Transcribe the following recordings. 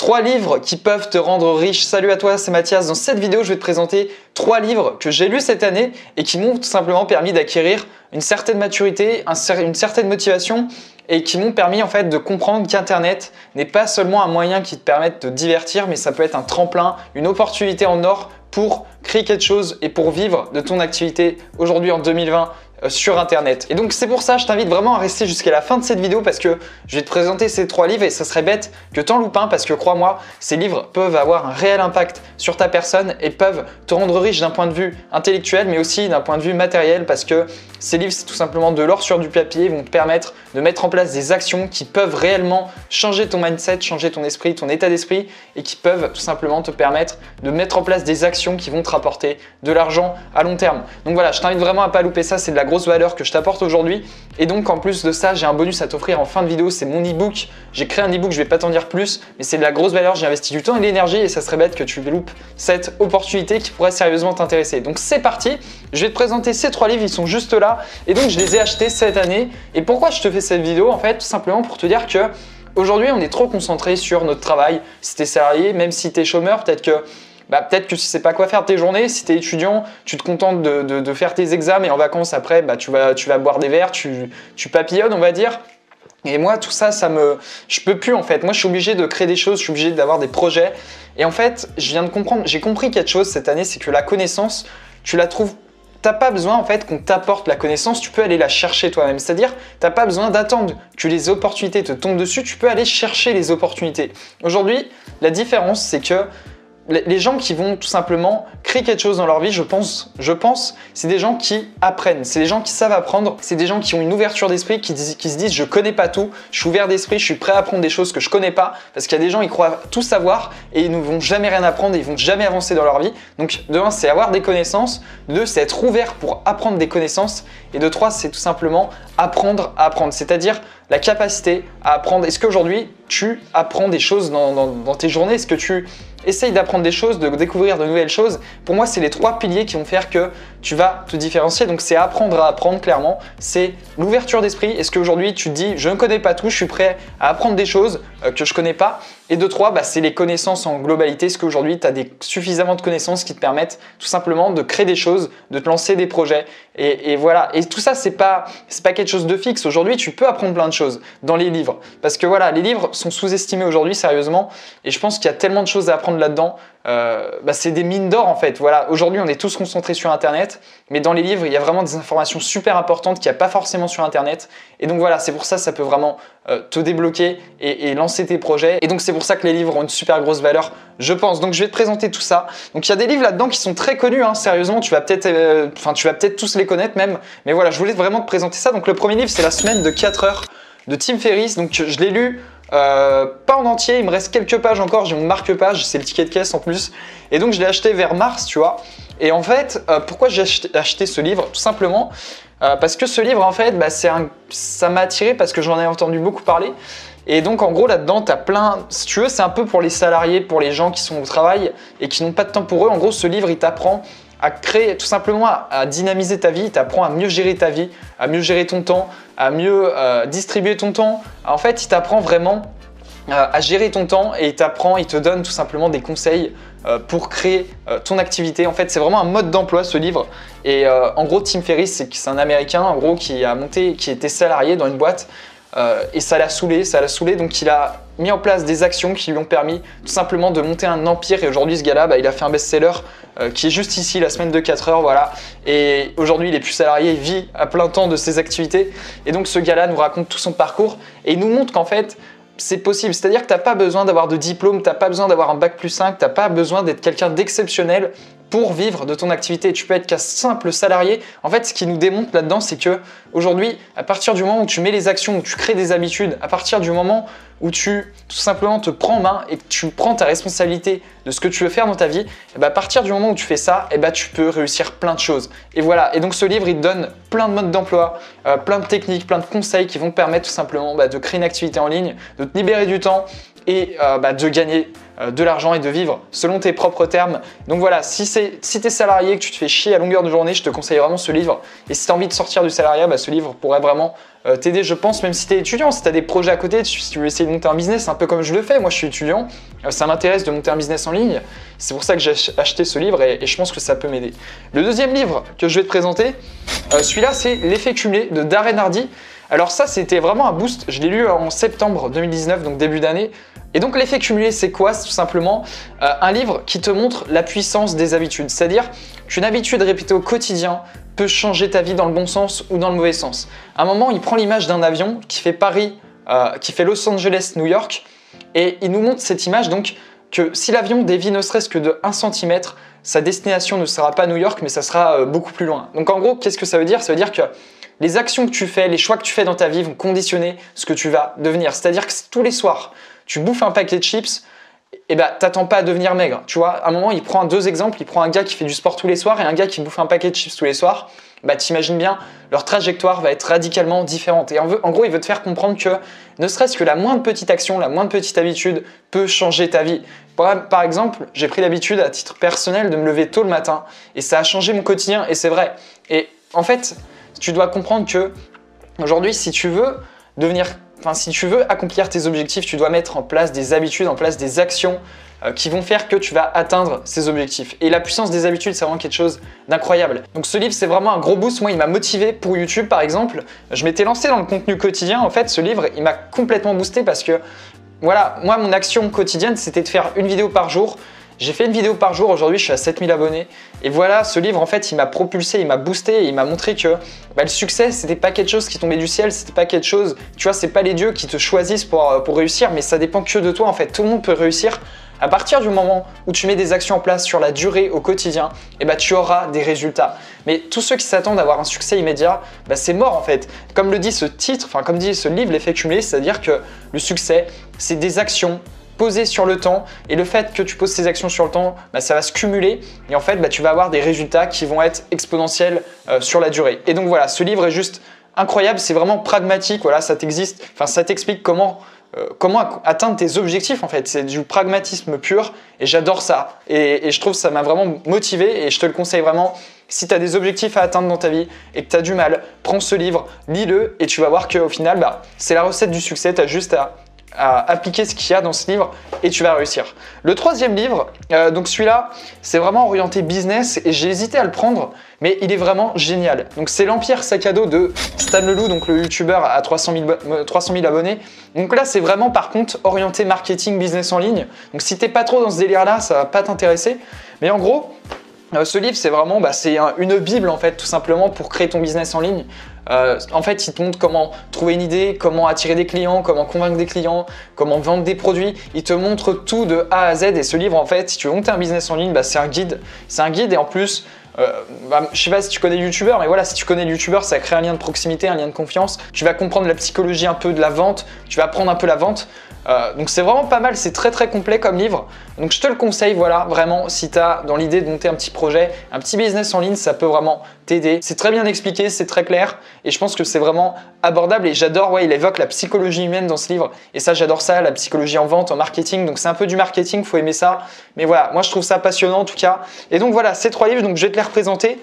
3 livres qui peuvent te rendre riche. Salut à toi, c'est Mathias. Dans cette vidéo, je vais te présenter 3 livres que j'ai lus cette année et qui m'ont tout simplement permis d'acquérir une certaine maturité, une certaine motivation et qui m'ont permis en fait de comprendre qu'Internet n'est pas seulement un moyen qui te permette de te divertir, mais ça peut être un tremplin, une opportunité en or pour créer quelque chose et pour vivre de ton activité aujourd'hui en 2020 sur Internet. Et donc c'est pour ça, je t'invite vraiment à rester jusqu'à la fin de cette vidéo parce que je vais te présenter ces 3 livres et ça serait bête que t'en loupes un parce que crois-moi, ces livres peuvent avoir un réel impact sur ta personne et peuvent te rendre riche d'un point de vue intellectuel mais aussi d'un point de vue matériel parce que ces livres, c'est tout simplement de l'or sur du papier, ils vont te permettre de mettre en place des actions qui peuvent réellement changer ton mindset, changer ton esprit, ton état d'esprit et qui peuvent tout simplement te permettre de mettre en place des actions qui vont te rapporter de l'argent à long terme. Donc voilà, je t'invite vraiment à pas louper ça, c'est de la grosse valeur que je t'apporte aujourd'hui. Et donc en plus de ça, j'ai un bonus à t'offrir en fin de vidéo, c'est mon e-book. J'ai créé un e-book, je vais pas t'en dire plus, mais c'est de la grosse valeur, j'ai investi du temps et de l'énergie et ça serait bête que tu loupes cette opportunité qui pourrait sérieusement t'intéresser. Donc c'est parti, je vais te présenter ces 3 livres, ils sont juste là et donc je les ai achetés cette année. Et pourquoi je te fais cette vidéo? En fait, tout simplement pour te dire que aujourd'hui, on est trop concentré sur notre travail. Si tu es salarié, même si tu es chômeur, peut-être que tu sais pas quoi faire de tes journées. Si tu es étudiant, tu te contentes de faire tes examens et en vacances après, tu vas boire des verres, tu papillonnes, on va dire. Et moi, tout ça, je peux plus en fait. Moi, je suis obligé de créer des choses, je suis obligé d'avoir des projets. Et en fait, j'ai compris quelque chose cette année, c'est que la connaissance, tu la trouves. T'as pas besoin en fait qu'on t'apporte la connaissance, tu peux aller la chercher toi-même. C'est-à-dire, t'as pas besoin d'attendre que les opportunités te tombent dessus, tu peux aller chercher les opportunités. Aujourd'hui, la différence, c'est que les gens qui vont tout simplement créer quelque chose dans leur vie, je pense, c'est des gens qui apprennent, c'est des gens qui savent apprendre, c'est des gens qui ont une ouverture d'esprit, qui se disent je connais pas tout, je suis ouvert d'esprit, je suis prêt à apprendre des choses que je connais pas, parce qu'il y a des gens ils croient tout savoir et ils ne vont jamais rien apprendre et ils vont jamais avancer dans leur vie. Donc de 1, c'est avoir des connaissances, de 2, c'est être ouvert pour apprendre des connaissances et de 3, c'est tout simplement apprendre à apprendre, c'est-à-dire la capacité à apprendre. Est-ce qu'aujourd'hui tu apprends des choses dans tes journées? Est-ce que tu essaye d'apprendre des choses, de découvrir de nouvelles choses? Pour moi, c'est les 3 piliers qui vont faire que tu vas te différencier. Donc, c'est apprendre à apprendre clairement. C'est l'ouverture d'esprit. Est-ce qu'aujourd'hui, tu te dis, je ne connais pas tout, je suis prêt à apprendre des choses que je ne connais pas? Et de 3, c'est les connaissances en globalité. Est-ce qu'aujourd'hui, tu as suffisamment de connaissances qui te permettent tout simplement de créer des choses, de te lancer des projets? Et voilà. Et tout ça, c'est pas quelque chose de fixe. Aujourd'hui, tu peux apprendre plein de choses dans les livres. Parce que voilà, les livres sont sous-estimés aujourd'hui, sérieusement. Et je pense qu'il y a tellement de choses à apprendre là-dedans. C'est des mines d'or en fait. Voilà, aujourd'hui on est tous concentrés sur Internet, mais dans les livres il y a vraiment des informations super importantes qu'il n'y a pas forcément sur Internet. Et donc voilà, c'est pour ça ça peut vraiment te débloquer et lancer tes projets. Et donc c'est pour ça que les livres ont une super grosse valeur, je pense. Donc je vais te présenter tout ça. Donc il y a des livres là-dedans qui sont très connus, hein, sérieusement. Tu vas peut-être tous les connaître même. Mais voilà, je voulais vraiment te présenter ça. Donc le premier livre c'est La semaine de 4 heures de Tim Ferriss. Donc je l'ai lu. Pas en entier, il me reste quelques pages encore, j'ai mon marque-page, c'est le ticket de caisse en plus. Et donc je l'ai acheté vers mars, tu vois. Et en fait, pourquoi j'ai acheté ce livre? Tout simplement parce que ce livre, en fait, ça m'a attiré parce que j'en ai entendu beaucoup parler. Et donc en gros là-dedans, tu as plein, si tu veux, c'est un peu pour les salariés, pour les gens qui sont au travail et qui n'ont pas de temps pour eux. En gros, ce livre, il t'apprend à créer, tout simplement à dynamiser ta vie, il t'apprend à mieux gérer ta vie, à mieux gérer ton temps, à mieux distribuer ton temps. En fait, il t'apprend vraiment à gérer ton temps et il te donne tout simplement des conseils pour créer ton activité. En fait, c'est vraiment un mode d'emploi ce livre. Et en gros, Tim Ferriss, c'est un Américain en gros qui était salarié dans une boîte et ça l'a saoulé. Donc il a mis en place des actions qui lui ont permis tout simplement de monter un empire. Et aujourd'hui, ce gars-là, il a fait un best-seller qui est juste ici, La semaine de 4 heures, voilà. Et aujourd'hui, il est plus salarié, il vit à plein temps de ses activités. Et donc, ce gars-là nous raconte tout son parcours et il nous montre qu'en fait, c'est possible. C'est-à-dire que tu n'as pas besoin d'avoir de diplôme, tu n'as pas besoin d'avoir un bac+5, tu n'as pas besoin d'être quelqu'un d'exceptionnel pour vivre de ton activité. Tu peux être qu'un simple salarié. En fait, ce qui nous démontre là-dedans, c'est que aujourd'hui, à partir du moment où tu mets les actions, où tu crées des habitudes, à partir du moment où tu tout simplement te prends en main et que tu prends ta responsabilité de ce que tu veux faire dans ta vie, à partir du moment où tu fais ça, tu peux réussir plein de choses. Et voilà. Et donc ce livre, il te donne plein de modes d'emploi, plein de techniques, plein de conseils qui vont te permettre tout simplement de créer une activité en ligne, de te libérer du temps et de gagner de l'argent et de vivre selon tes propres termes. Donc voilà, si tu es salarié, que tu te fais chier à longueur de journée, je te conseille vraiment ce livre. Et si tu as envie de sortir du salariat, ce livre pourrait vraiment t'aider, je pense, même si tu es étudiant, si tu as des projets à côté, si tu veux essayer de monter un business, un peu comme je le fais, moi je suis étudiant, ça m'intéresse de monter un business en ligne, c'est pour ça que j'ai acheté ce livre et je pense que ça peut m'aider. Le deuxième livre que je vais te présenter, celui-là c'est L'effet cumulé de Darren Hardy. Alors ça c'était vraiment un boost, je l'ai lu en septembre 2019, donc début d'année. Et donc l'effet cumulé c'est quoi? C'est tout simplement un livre qui te montre la puissance des habitudes, c'est-à-dire qu'une habitude répétée au quotidien peut changer ta vie dans le bon sens ou dans le mauvais sens. À un moment, il prend l'image d'un avion qui fait Paris, qui fait Los Angeles, New York, et il nous montre cette image donc que si l'avion dévie ne serait-ce que de 1 cm, sa destination ne sera pas New York, mais ça sera beaucoup plus loin. Donc en gros, qu'est-ce que ça veut dire? Ça veut dire que les actions que tu fais, les choix que tu fais dans ta vie vont conditionner ce que tu vas devenir. C'est-à-dire que si tous les soirs, tu bouffes un paquet de chips, t'attends pas à devenir maigre. Tu vois, à un moment, il prend deux exemples. Il prend un gars qui fait du sport tous les soirs et un gars qui bouffe un paquet de chips tous les soirs. T'imagines bien, leur trajectoire va être radicalement différente. Et en gros, il veut te faire comprendre que ne serait-ce que la moindre petite action, la moindre petite habitude peut changer ta vie. Par exemple, j'ai pris l'habitude à titre personnel de me lever tôt le matin et ça a changé mon quotidien et c'est vrai. Et en fait, tu dois comprendre que aujourd'hui, si tu veux accomplir tes objectifs, tu dois mettre en place des habitudes, en place des actions qui vont faire que tu vas atteindre ces objectifs. Et la puissance des habitudes, c'est vraiment quelque chose d'incroyable. Donc ce livre, c'est vraiment un gros boost. Moi, il m'a motivé pour YouTube, par exemple. Je m'étais lancé dans le contenu quotidien. En fait, ce livre, il m'a complètement boosté parce que, voilà, moi, mon action quotidienne, c'était de faire une vidéo par jour. J'ai fait une vidéo par jour, aujourd'hui je suis à 7000 abonnés. Et voilà, ce livre en fait il m'a propulsé, il m'a boosté, il m'a montré que le succès c'était pas quelque chose qui tombait du ciel, c'était pas quelque chose, tu vois, c'est pas les dieux qui te choisissent pour réussir, mais ça dépend que de toi en fait. Tout le monde peut réussir. À partir du moment où tu mets des actions en place sur la durée au quotidien, tu auras des résultats. Mais tous ceux qui s'attendent à avoir un succès immédiat, c'est mort en fait. Comme le dit ce titre, comme dit ce livre, L'effet cumulé, c'est-à-dire que le succès c'est des actions posées sur le temps et le fait que tu poses ces actions sur le temps, ça va se cumuler et en fait tu vas avoir des résultats qui vont être exponentiels sur la durée. Et donc voilà, ce livre est juste incroyable, c'est vraiment pragmatique, voilà, ça t'explique comment atteindre tes objectifs en fait, c'est du pragmatisme pur et j'adore ça et je trouve que ça m'a vraiment motivé et je te le conseille vraiment. Si tu as des objectifs à atteindre dans ta vie et que tu as du mal, prends ce livre, lis-le et tu vas voir qu'au final c'est la recette du succès, tu as juste à appliquer ce qu'il y a dans ce livre et tu vas réussir. Le troisième livre, donc celui-là, c'est vraiment orienté business et j'ai hésité à le prendre, mais il est vraiment génial. Donc c'est L'Empire Sac à Dos de Stan Leloup, donc le youtubeur à 300 000 abonnés. Donc là, c'est vraiment par contre orienté marketing, business en ligne. Donc si t'es pas trop dans ce délire-là, ça va pas t'intéresser. Mais en gros, ce livre, c'est vraiment une bible en fait, tout simplement pour créer ton business en ligne. En fait, il te montre comment trouver une idée, comment attirer des clients, comment convaincre des clients, comment vendre des produits. Il te montre tout de A à Z et ce livre, en fait, si tu veux monter un business en ligne, c'est un guide. C'est un guide et en plus, je sais pas si tu connais le youtubeur, mais voilà, si tu connais le youtubeur, ça crée un lien de proximité, un lien de confiance. Tu vas comprendre la psychologie un peu de la vente, tu vas apprendre un peu la vente. Donc c'est vraiment pas mal, c'est très très complet comme livre. Donc je te le conseille, voilà, vraiment, si tu as dans l'idée de monter un petit projet, un petit business en ligne, ça peut vraiment t'aider. C'est très bien expliqué, c'est très clair et je pense que c'est vraiment abordable et j'adore, il évoque la psychologie humaine dans ce livre et ça j'adore ça, la psychologie en vente, en marketing, donc c'est un peu du marketing, faut aimer ça. Mais voilà, moi je trouve ça passionnant en tout cas. Et donc voilà, ces trois livres, donc je vais te les représenter.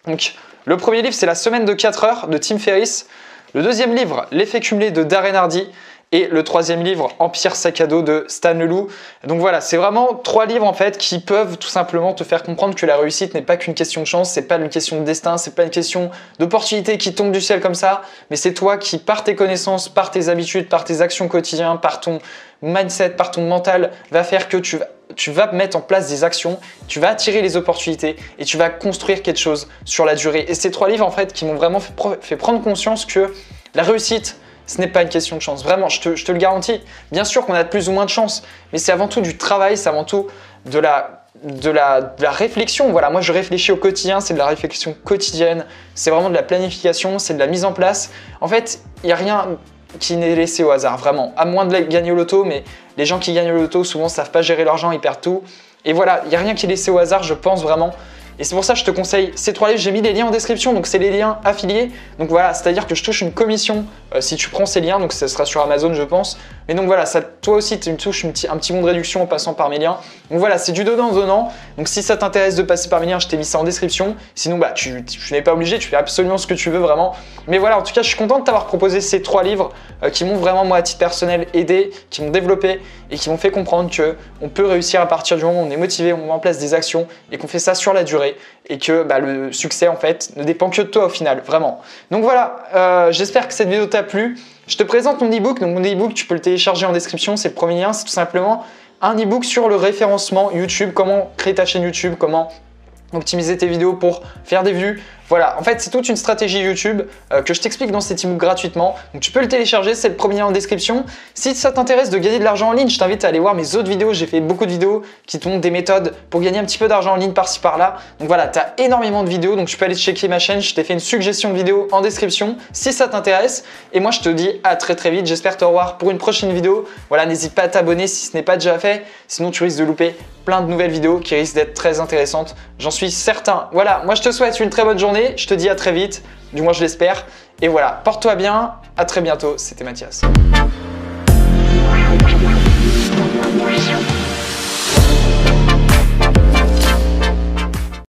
Donc le premier livre c'est La semaine de 4 heures de Tim Ferriss. Le deuxième livre, L'effet cumulé de Darren Hardy. Et le troisième livre, Empire Sac à Dos de Stan Leloup. Donc voilà, c'est vraiment trois livres en fait qui peuvent tout simplement te faire comprendre que la réussite n'est pas qu'une question de chance, c'est pas une question de destin, c'est pas une question d'opportunité qui tombe du ciel comme ça, mais c'est toi qui, par tes connaissances, par tes habitudes, par tes actions quotidiennes, par ton mindset, par ton mental, va faire que tu vas mettre en place des actions, tu vas attirer les opportunités et tu vas construire quelque chose sur la durée. Et ces trois livres en fait qui m'ont vraiment fait prendre conscience que la réussite, ce n'est pas une question de chance, vraiment, je te le garantis. Bien sûr qu'on a de plus ou moins de chance, mais c'est avant tout du travail, c'est avant tout de la réflexion. Voilà, moi je réfléchis au quotidien, c'est de la réflexion quotidienne, c'est vraiment de la planification, c'est de la mise en place. En fait, il n'y a rien qui n'est laissé au hasard, vraiment. À moins de gagner au loto, mais les gens qui gagnent au loto souvent ne savent pas gérer leur argent, ils perdent tout. Et voilà, il n'y a rien qui est laissé au hasard, je pense vraiment Et c'est pour ça que je te conseille ces 3 livres. J'ai mis les liens en description, donc c'est les liens affiliés. Donc voilà, c'est-à-dire que je touche une commission si tu prends ces liens, donc ça sera sur Amazon je pense. Mais donc voilà, ça, toi aussi tu me touches un petit bon de réduction en passant par mes liens. Donc voilà, c'est du donnant-donnant. Donc si ça t'intéresse de passer par mes liens, je t'ai mis ça en description. Sinon, bah, tu n'es pas obligé, tu fais absolument ce que tu veux vraiment. Mais voilà, en tout cas, je suis content de t'avoir proposé ces 3 livres qui m'ont vraiment, moi, à titre personnel, aidé, qui m'ont développé et qui m'ont fait comprendre qu'on peut réussir à partir du moment où on est motivé, on met en place des actions et qu'on fait ça sur la durée et que bah, le succès, en fait, ne dépend que de toi au final, vraiment. Donc voilà, j'espère que cette vidéo t'a plu. Je te présente mon e-book. Donc mon e-book, tu peux le télécharger en description. C'est le premier lien. C'est tout simplement un e-book sur le référencement YouTube, comment créer ta chaîne YouTube, comment optimiser tes vidéos pour faire des vues. Voilà, en fait, c'est toute une stratégie YouTube que je t'explique dans cet e-book gratuitement. Donc, tu peux le télécharger, c'est le premier lien en description. Si ça t'intéresse de gagner de l'argent en ligne, je t'invite à aller voir mes autres vidéos. J'ai fait beaucoup de vidéos qui te montrent des méthodes pour gagner un petit peu d'argent en ligne par-ci par-là. Donc voilà, tu as énormément de vidéos. Donc, tu peux aller checker ma chaîne. Je t'ai fait une suggestion de vidéo en description si ça t'intéresse. Et moi, je te dis à très très vite. J'espère te revoir pour une prochaine vidéo. Voilà, n'hésite pas à t'abonner si ce n'est pas déjà fait. Sinon, tu risques de louper plein de nouvelles vidéos qui risquent d'être très intéressantes. J'en suis certain. Voilà, moi, je te souhaite une très bonne journée. Je te dis à très vite, du moins je l'espère. Et voilà, porte-toi bien, à très bientôt, c'était Mathias.